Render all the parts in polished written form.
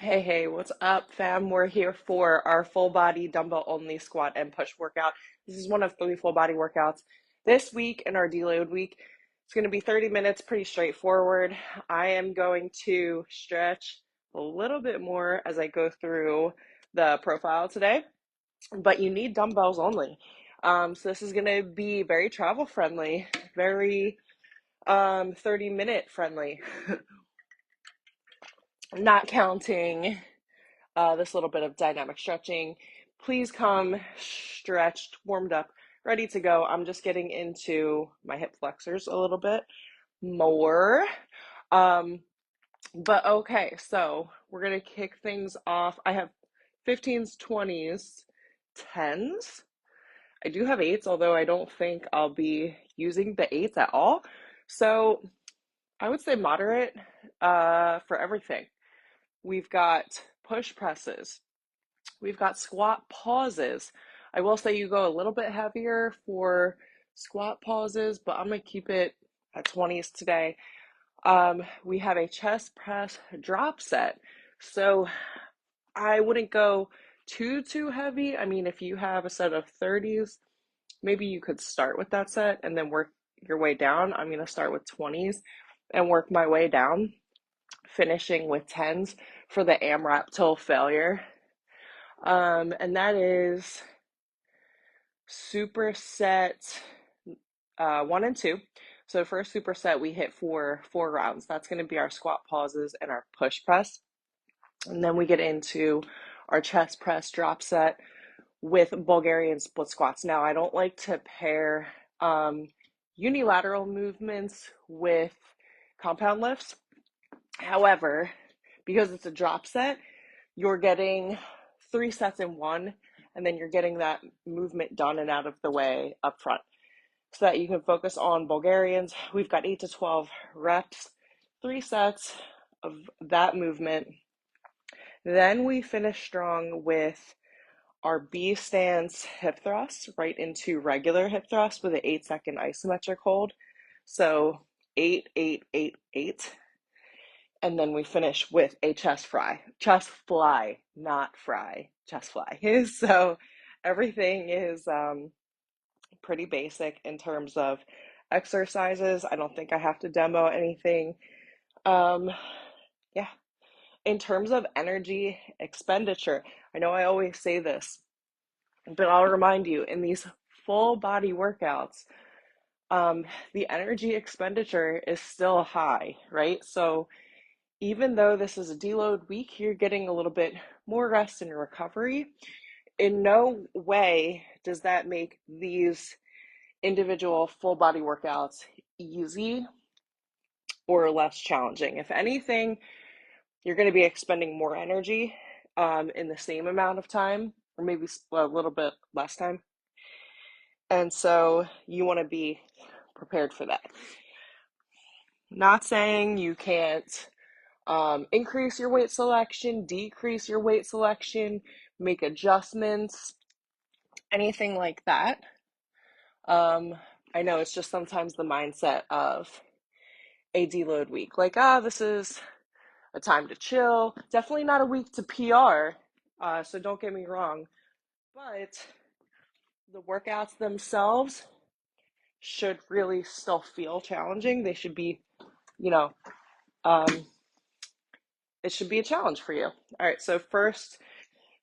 Hey, what's up, fam? We're here for our full body dumbbell only squat and push workout. This is one of three full body workouts this week in our deload week. It's going to be 30 minutes, pretty straightforward. I am going to stretch a little bit more as I go through the profile today, but you need dumbbells only. So this is going to be very travel friendly, very 30-minute friendly, not counting this little bit of dynamic stretching. Please come stretched, warmed up, ready to go. I'm just getting into my hip flexors a little bit more. But okay, so we're going to kick things off. I have 15s, 20s, 10s. I do have 8s, although I don't think I'll be using the 8s at all. So I would say moderate for everything. We've got push presses. We've got squat pauses. I will say you go a little bit heavier for squat pauses, but I'm going to keep it at 20s today. We have a chest press drop set. So I wouldn't go too heavy. I mean, if you have a set of 30s, maybe you could start with that set and then work your way down. I'm going to start with 20s and work my way down, finishing with 10s for the AMRAP till failure. And that is superset 1 and 2. So the first superset we hit for 4 rounds. That's going to be our squat pauses and our push press. And then we get into our chest press drop set with Bulgarian split squats. Now, I don't like to pair unilateral movements with compound lifts. However, because it's a drop set, you're getting 3 sets in one, and then you're getting that movement done and out of the way up front so that you can focus on Bulgarians. We've got 8 to 12 reps, 3 sets of that movement. Then we finish strong with our B stance hip thrust right into regular hip thrust with an 8-second isometric hold. So 8, 8, 8, 8. And then we finish with a chest fly, not fry, chest fly. So everything is pretty basic in terms of exercises. I don't think I have to demo anything. Yeah. In terms of energy expenditure, I know I always say this, but I'll remind you, in these full body workouts, the energy expenditure is still high, right? So even though this is a deload week, you're getting a little bit more rest and recovery. In no way does that make these individual full body workouts easy or less challenging. If anything, you're going to be expending more energy in the same amount of time, or maybe a little bit less time. And so you want to be prepared for that. Not saying you can't increase your weight selection, decrease your weight selection, make adjustments, anything like that. I know it's just sometimes the mindset of a deload week. Like, this is a time to chill. Definitely not a week to PR, so don't get me wrong. But the workouts themselves should really still feel challenging. They should be, it should be a challenge for you. All right, so first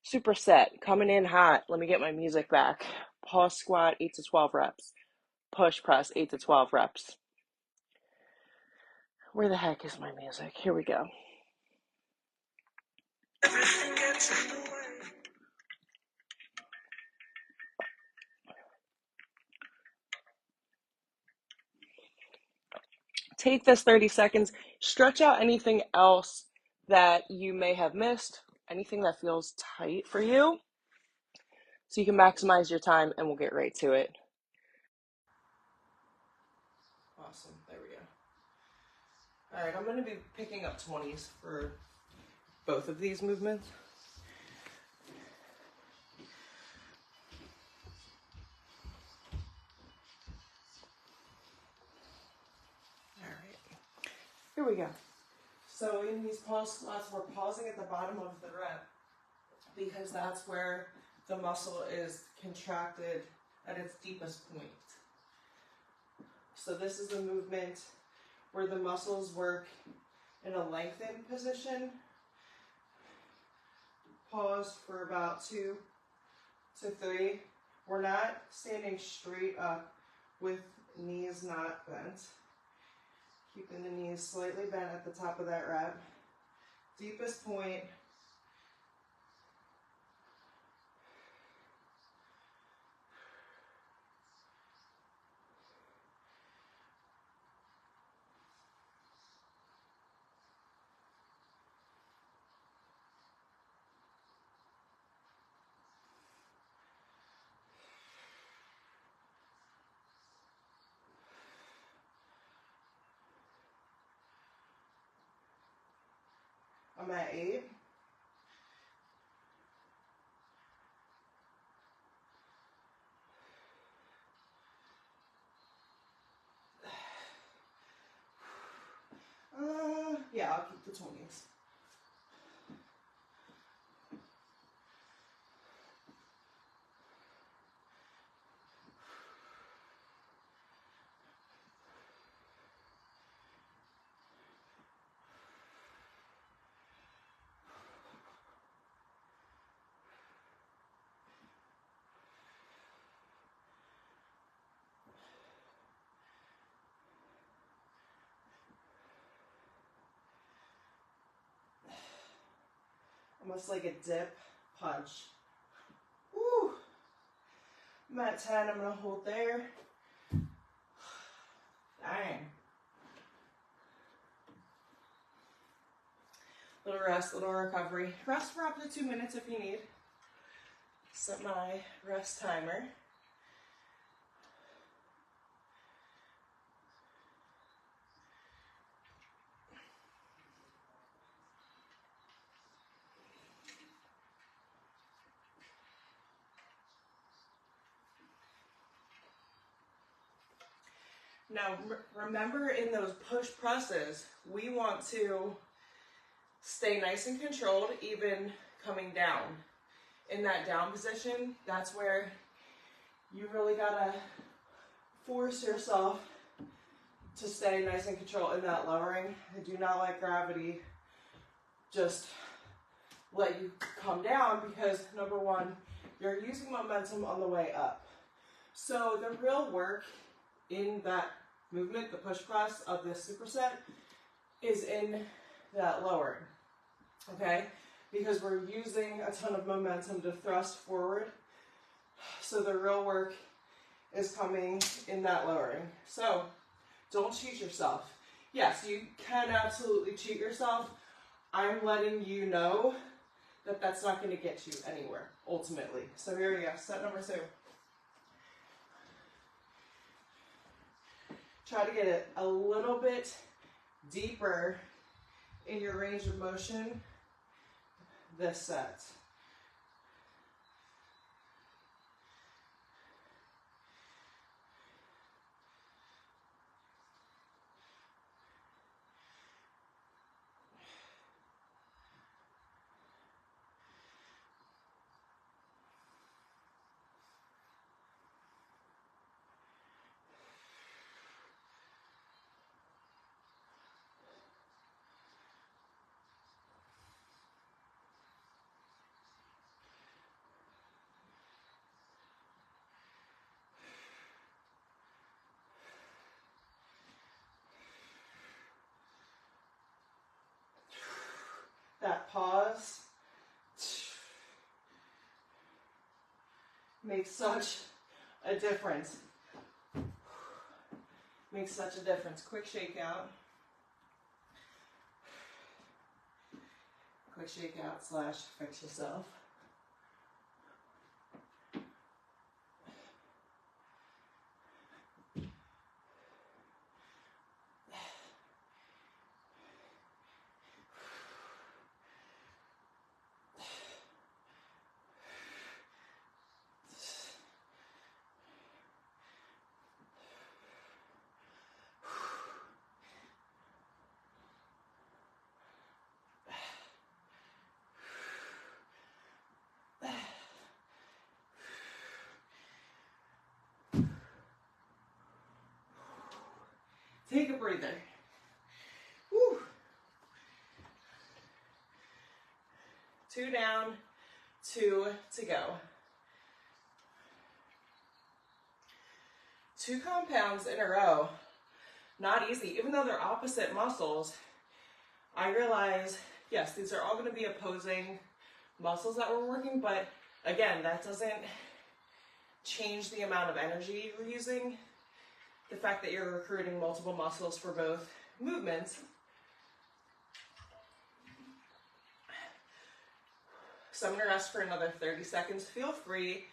superset, coming in hot. Let me get my music back. Pause squat, 8 to 12 reps. Push press, 8 to 12 reps. Where the heck is my music? Here we go. Take this 30 seconds, stretch out anything else that you may have missed, anything that feels tight for you, so you can maximize your time, and we'll get right to it. Awesome, there we go. All right, I'm going to be picking up 20s for both of these movements. All right, here we go. So in these pause squats, we're pausing at the bottom of the rep because that's where the muscle is contracted at its deepest point. So this is the movement where the muscles work in a lengthened position. Pause for about 2 to 3. We're not standing straight up with knees not bent. Keeping the knees slightly bent at the top of that rep. Deepest point. I'm at 8. Yeah, I'll keep the 20s. Almost like a dip punch. Woo! I'm at 10, I'm gonna hold there. Dang. Little rest, little recovery. Rest for up to 2 minutes if you need. Set my rest timer. Now, remember in those push presses, we want to stay nice and controlled, even coming down. In that down position, that's where you really gotta force yourself to stay nice and controlled in that lowering. I do not let gravity just let you come down because, number one, you're using momentum on the way up. So the real work in that movement, the push press of this superset, is in that lowering, okay? Because we're using a ton of momentum to thrust forward. So the real work is coming in that lowering. So don't cheat yourself. Yes, you can absolutely cheat yourself. I'm letting you know that that's not going to get you anywhere, ultimately. So here we go, set number 2. Try to get it a little bit deeper in your range of motion this set. That pause makes such a difference. Makes such a difference. Quick shakeout. Quick shakeout slash fix yourself. breather. Woo. 2 down, 2 to go. 2 compounds in a row. Not easy, even though they're opposite muscles. I realize, yes, these are all going to be opposing muscles that we're working, but again, that doesn't change the amount of energy you're using. The fact that you're recruiting multiple muscles for both movements. So I'm going to rest for another 30 seconds. Feel free,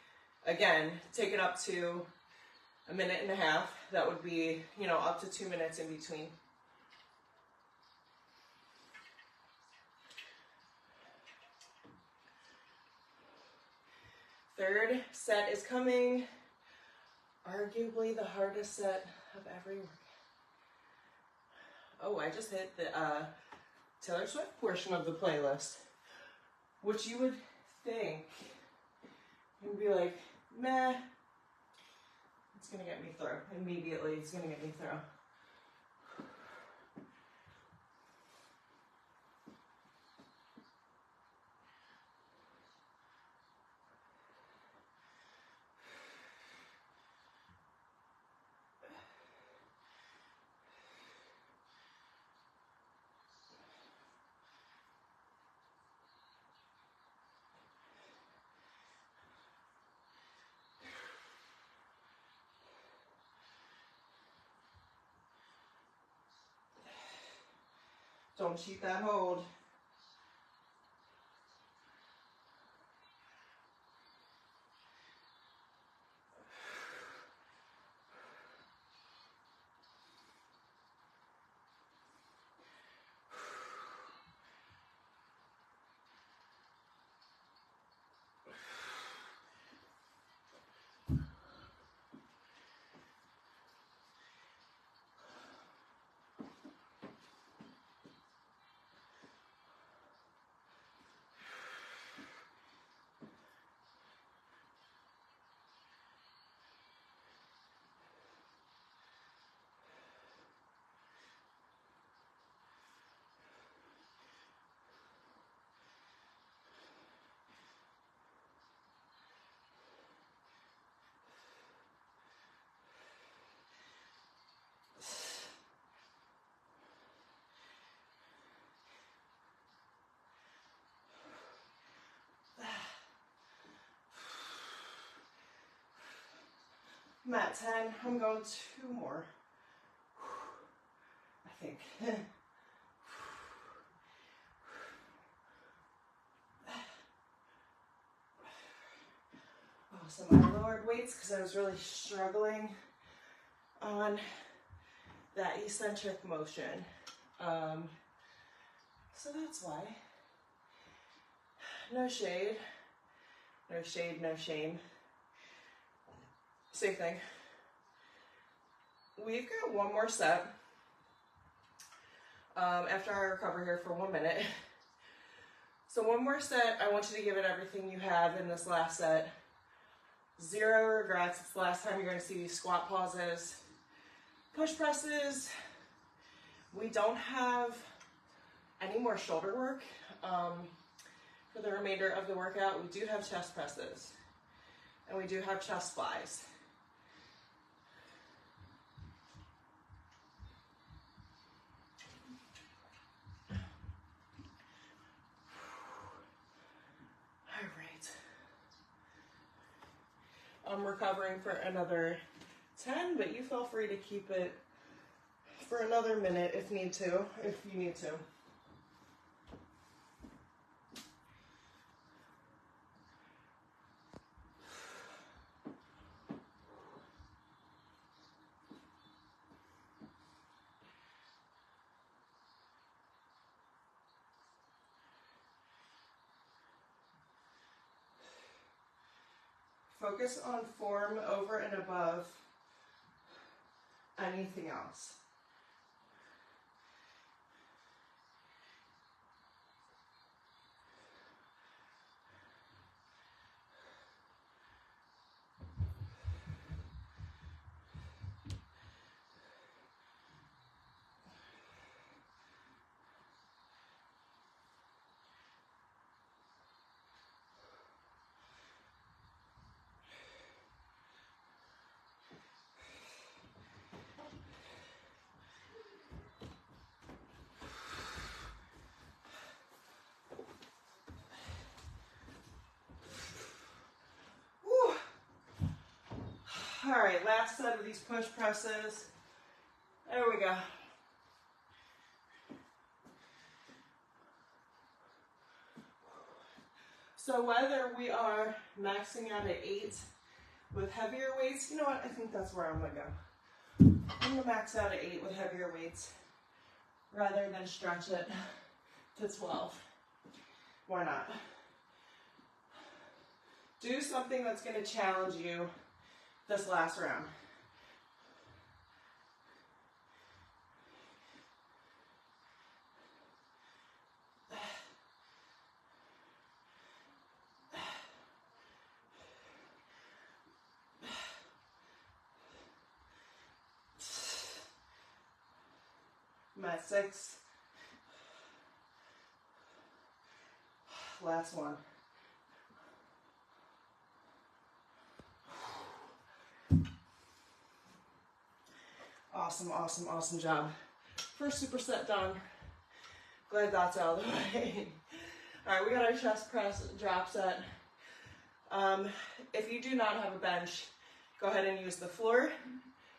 again, take it up to a minute and a half. That would be, you know, up to 2 minutes in between. Third set is coming. Arguably the hardest set of every workout. Oh, I just hit the Taylor Swift portion of the playlist, which you would think, you'd be like, meh, it's gonna get me through. Immediately, it's gonna get me through. Don't cheat that hold. I'm at 10. I'm going 2 more. I think. Oh, so I lowered weights because I was really struggling on that eccentric motion. So that's why. No shade. No shade, no shame. Same thing. We've got 1 more set after I recover here for 1 minute. So 1 more set. I want you to give it everything you have in this last set. 0 regrets. It's the last time you're going to see these squat pauses. Push presses. We don't have any more shoulder work for the remainder of the workout. We do have chest presses. And we do have chest flies. I'm recovering for another 10, but you feel free to keep it for another minute if you need to. Focus on form over and above anything else. All right, last set of these push presses. There we go. So whether we are maxing out at 8 with heavier weights, you know what, I think that's where I'm gonna go. I'm gonna max out at 8 with heavier weights rather than stretch it to 12. Why not? Do something that's gonna challenge you this last round. I'm at 6. Last one. Awesome, awesome, awesome job. First superset done. Glad that's out of the way. All right, we got our chest press drop set. If you do not have a bench, go ahead and use the floor.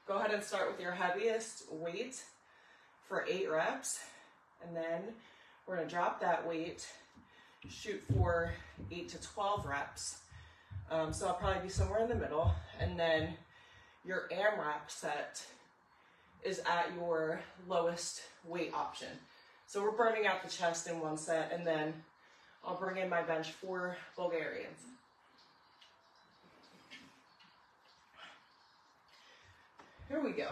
Go ahead and start with your heaviest weight for 8 reps. And then we're gonna drop that weight, shoot for 8 to 12 reps. So I'll probably be somewhere in the middle. And then your AMRAP set is at your lowest weight option. So we're burning out the chest in one set, and then I'll bring in my bench for Bulgarians. Here we go.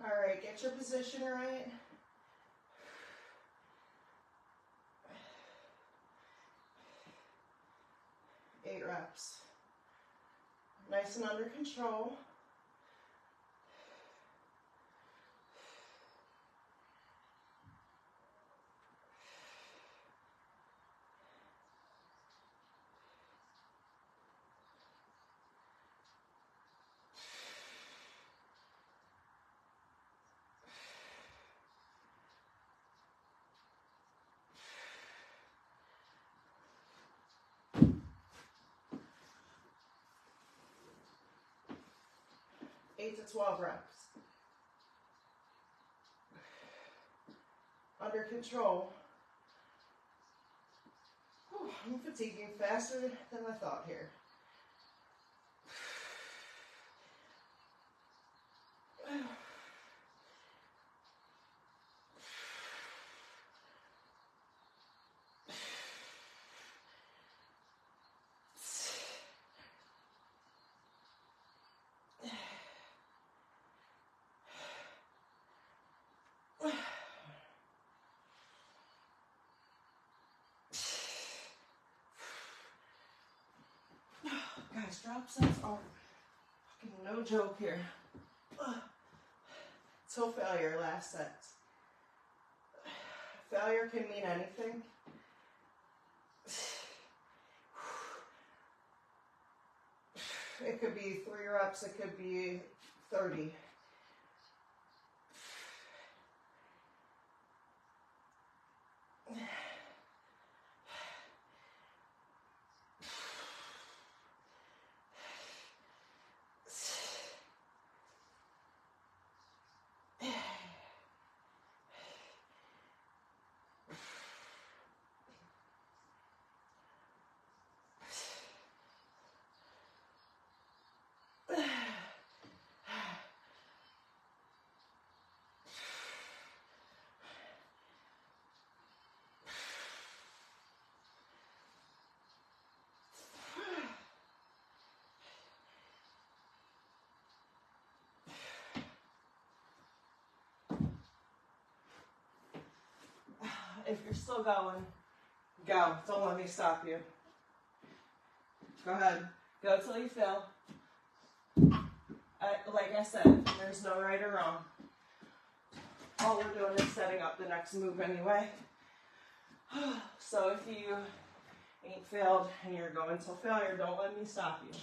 All right, get your position right. Eight reps. Nice and under control. Eight to 12 reps. Under control. Whew, I'm fatiguing faster than I thought here. Guys, drop sets are fucking no joke here. Till failure, last set. Failure can mean anything. It could be 3 reps, it could be 30. If you're still going, Go. Don't let me stop you. Go ahead. Go till you fail. Like I said, there's no right or wrong. All we're doing is setting up the next move anyway. So if you ain't failed and you're going till failure, don't let me stop you.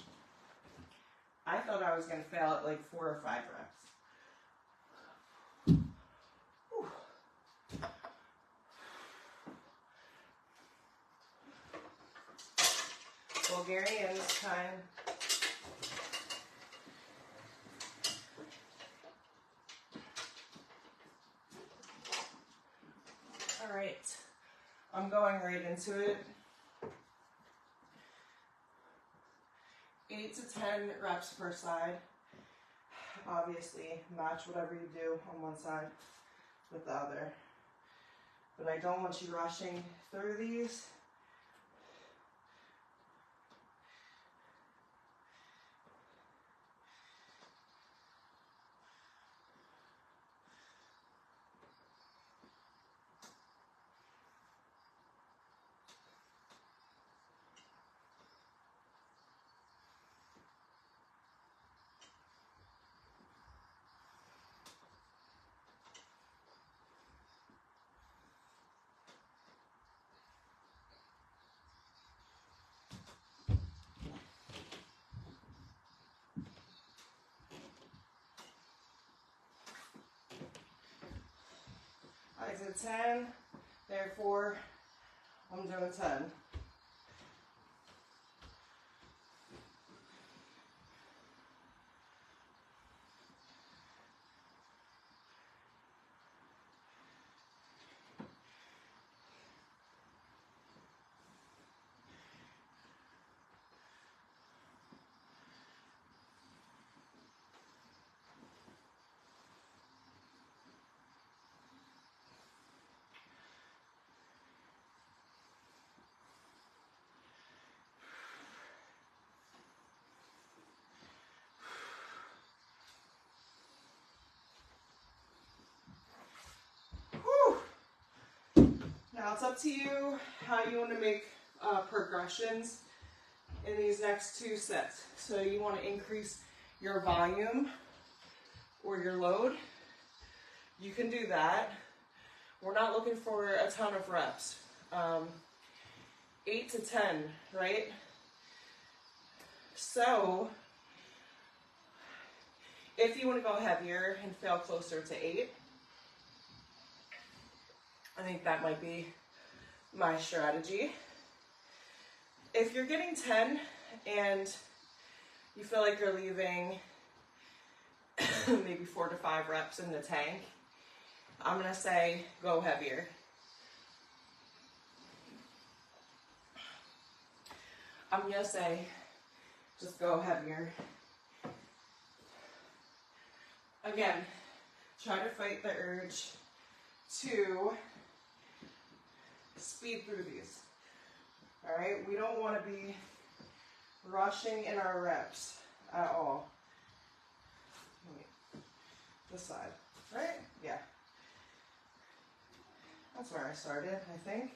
I thought I was going to fail at like 4 or 5 reps. Whew. Bulgarian this time. All right, I'm going right into it. 8 to 10 reps per side. Obviously, match whatever you do on one side with the other. But I don't want you rushing through these. I did 10, therefore I'm doing 10. Now it's up to you how you want to make progressions in these next 2 sets. So you want to increase your volume or your load. You can do that. We're not looking for a ton of reps. 8 to 10, right? So if you want to go heavier and fail closer to 8, I think that might be my strategy. If you're getting 10 and you feel like you're leaving maybe 4 to 5 reps in the tank, I'm gonna say go heavier. I'm gonna say just go heavier. Again, try to fight the urge to speed through these. All right, we don't want to be rushing in our reps at all. Wait, this side, right? Yeah. That's where I started, I think.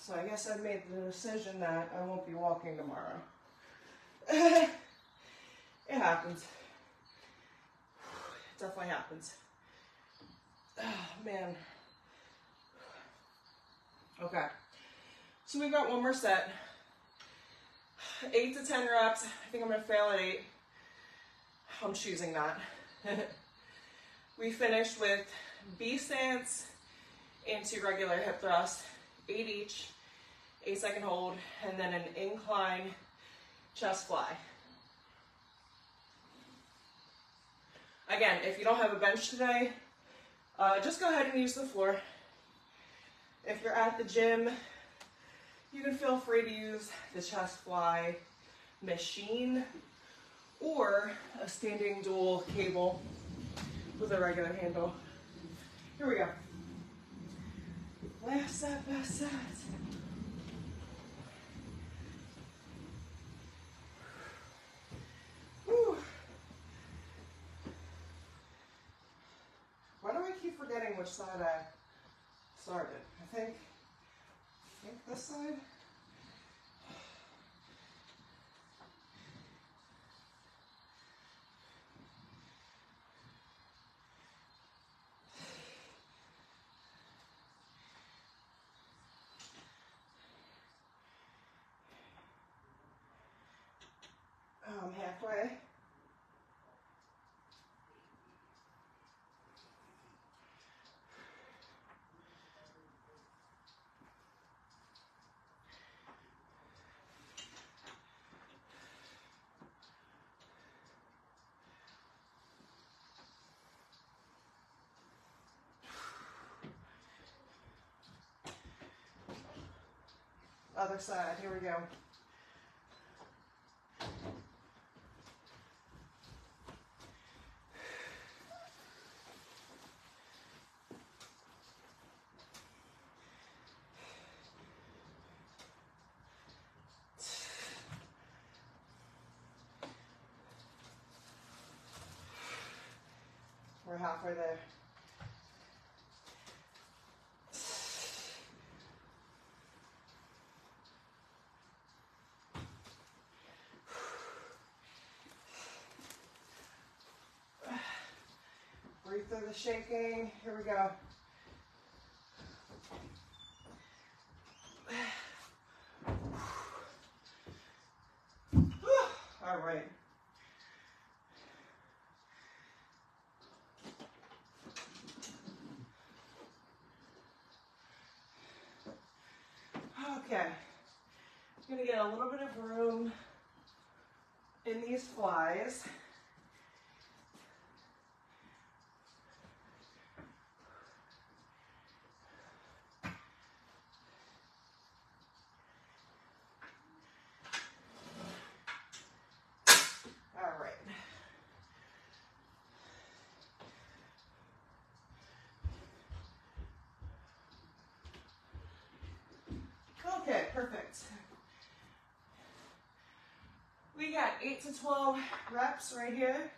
So I guess I've made the decision that I won't be walking tomorrow. It happens. It definitely happens. Oh, man. Okay. So we've got one more set. 8 to 10 reps. I think I'm going to fail at 8. I'm choosing not. We finished with B stance into regular hip thrust, 8 each, 8-second hold, and then an incline chest fly. Again, if you don't have a bench today, just go ahead and use the floor. If you're at the gym, you can feel free to use the chest fly machine or a standing dual cable with a regular handle. Here we go. Last set, best set. Whew. Why do I keep forgetting which side I started? I think this side. I'm halfway. Other side, here we go. We're halfway there. Breathe through the shaking. Here we go. All right. Okay. I'm going to get a little bit of room in these flies. All right. Okay, perfect. We got 8 to 12 reps right here.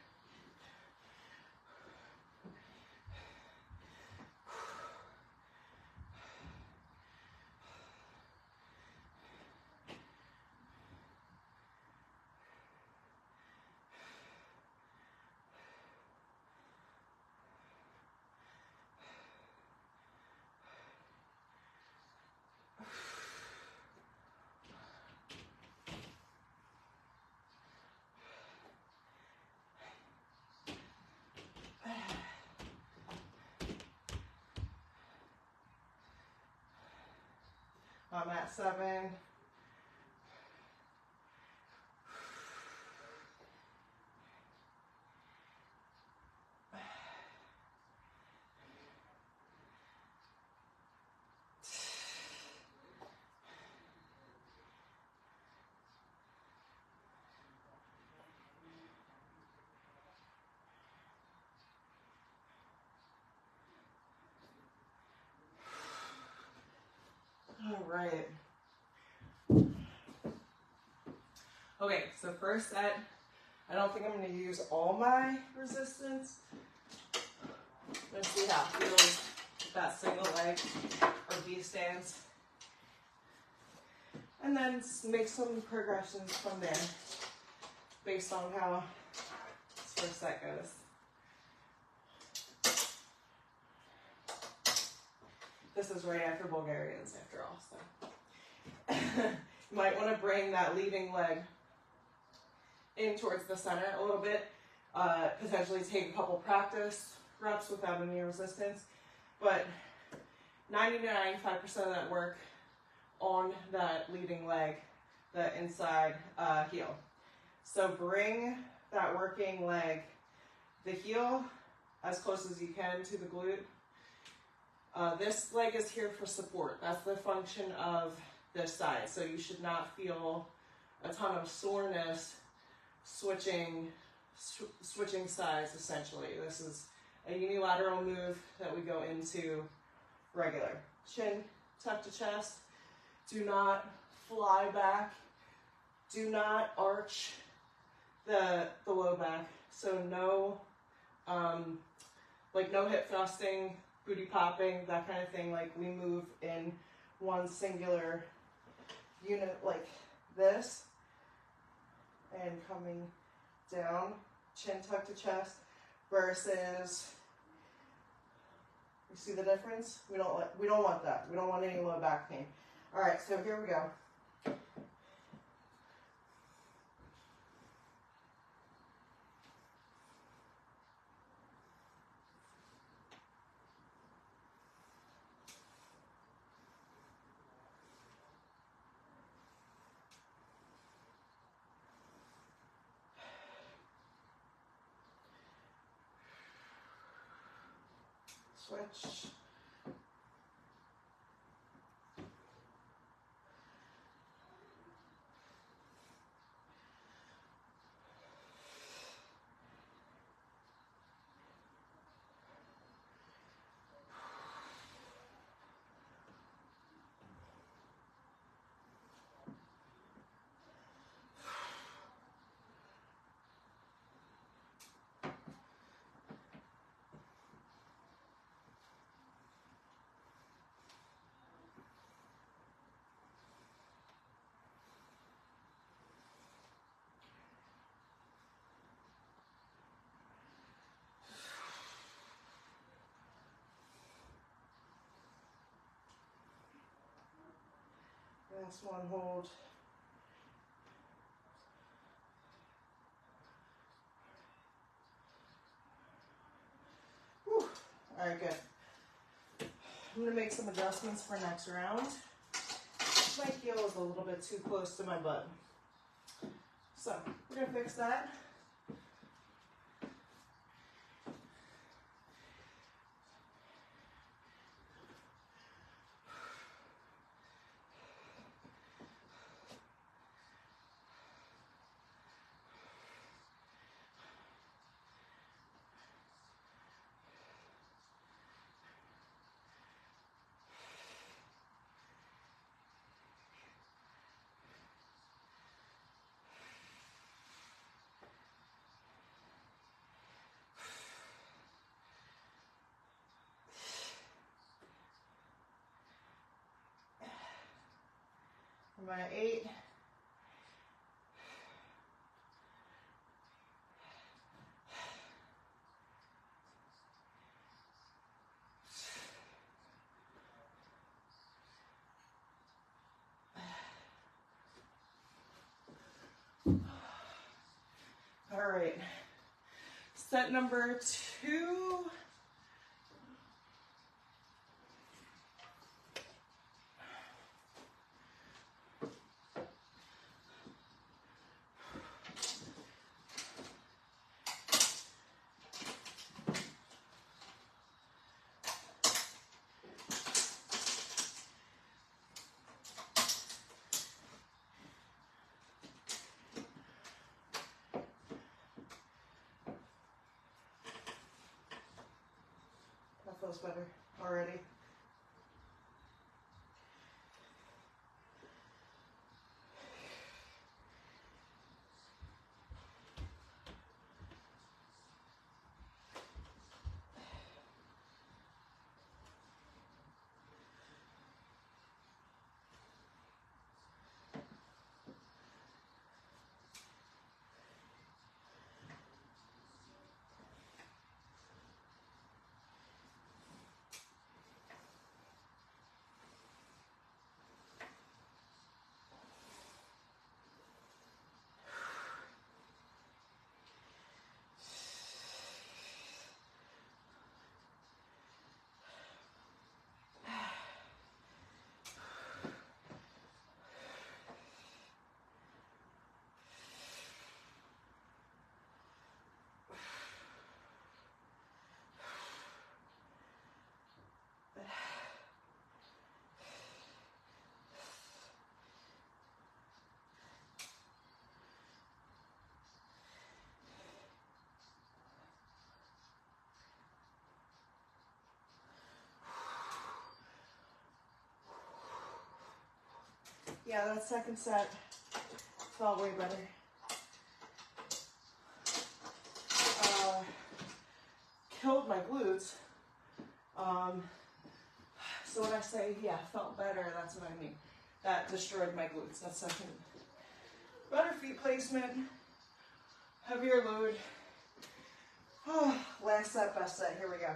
I'm at 7. All right. Okay, so first set, I don't think I'm going to use all my resistance. Let's see how it feels with that single leg or V stance. And then make some progressions from there based on how this first set goes. This is right after Bulgarians after all, so. You might want to bring that leading leg in towards the center a little bit. Potentially take a couple practice reps without any resistance, but 90 to 95% of that work on that leading leg, the inside heel. So bring that working leg, the heel, as close as you can to the glute. This leg is here for support. That's the function of this side. So you should not feel a ton of soreness switching sides, essentially. This is a unilateral move that we go into regular. Chin tuck to chest. Do not fly back. Do not arch the low back. So no, no hip thrusting, booty popping, that kind of thing. Like we move in one singular unit like this, and coming down, chin tuck to chest, versus, you see the difference? We don't want that. We don't want any low back pain. All right, so here we go. Switch. Last one, hold. Whew. All right, good. I'm gonna make some adjustments for next round. My heel is a little bit too close to my butt. So we're gonna fix that. I'm at 8. All right, set number 2. That feels better already. Yeah, that second set felt way better. Killed my glutes. So when I say, yeah, felt better, that's what I mean. That destroyed my glutes. That second. Better feet placement, heavier load. Oh, last set, best set. Here we go.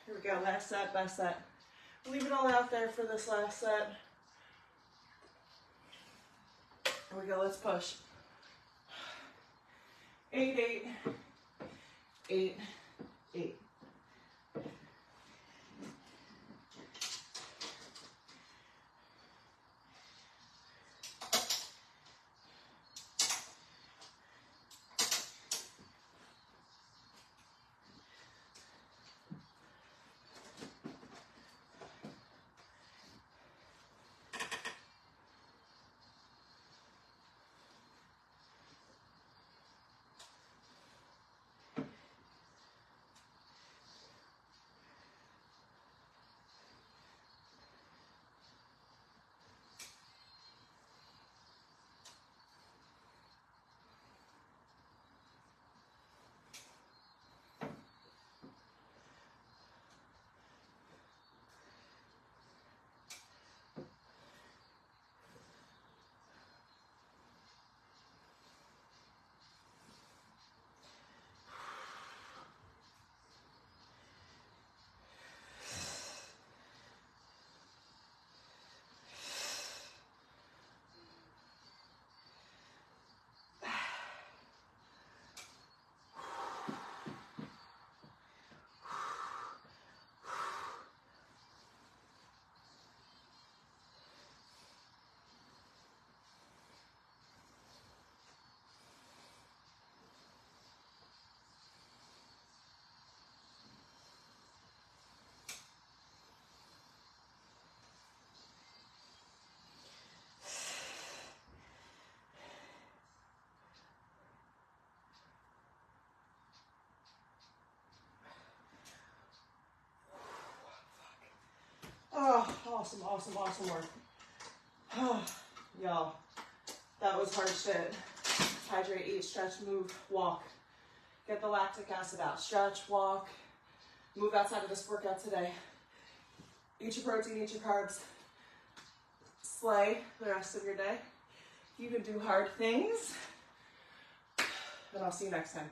Here we go, last set, best set. Leave it all out there for this last set. Here we go, let's push. 8, 8, 8, 8. Oh, awesome, awesome, awesome work. Oh, y'all, that was hard shit. Hydrate, eat, stretch, move, walk. Get the lactic acid out. Stretch, walk, move outside of this workout today. Eat your protein, eat your carbs. Slay the rest of your day. You can do hard things. And I'll see you next time.